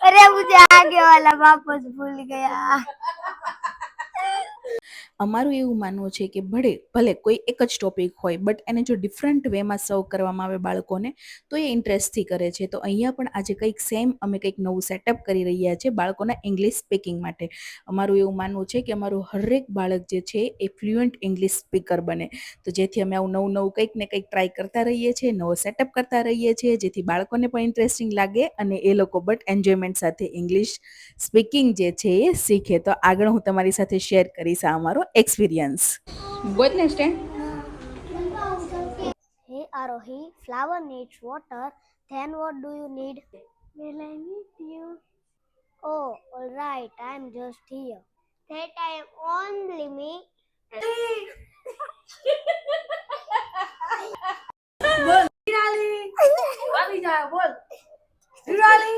अरे मुझे आगे वाला वापस भूल गया. અમારું એવું માનવું છે કે ભલે કોઈ એક જ ટોપિક હોય બટ એને જો ડિફરન્ટ વેમાં સર્વ કરવામાં આવે બાળકોને તો એ ઇન્ટરેસ્ટથી કરે છે. તો અહીંયા પણ આજે કંઈક સેમ અમે કંઈક નવું સેટઅપ કરી રહ્યા છે બાળકોના ઇંગ્લિશ સ્પીકિંગ માટે. અમારું એવું માનવું છે કે અમારું હરેક બાળક જે છે એ ફ્લુઅન્ટ ઇંગ્લિશ સ્પીકર બને. તો જેથી અમે આવું નવું નવું કંઈક ને કંઈક ટ્રાય કરતા રહીએ છીએ, નવો સેટઅપ કરતા રહીએ છીએ, જેથી બાળકોને પણ ઇન્ટરેસ્ટિંગ લાગે અને એ લોકો બટ એન્જોયમેન્ટ સાથે ઇંગ્લિશ સ્પીકિંગ જે છે એ શીખે. તો આગળ હું તમારી સાથે શેર કરીશ આ અમારો એક્સપિરિયન્સ. બોલ ને stand. Hey Arohi, flower needs water. Then what do you need? Well, I need you. Oh, all right. I'm just here. That I am only me. બોલ હિરાલી આવી જા બોલ હિરાલી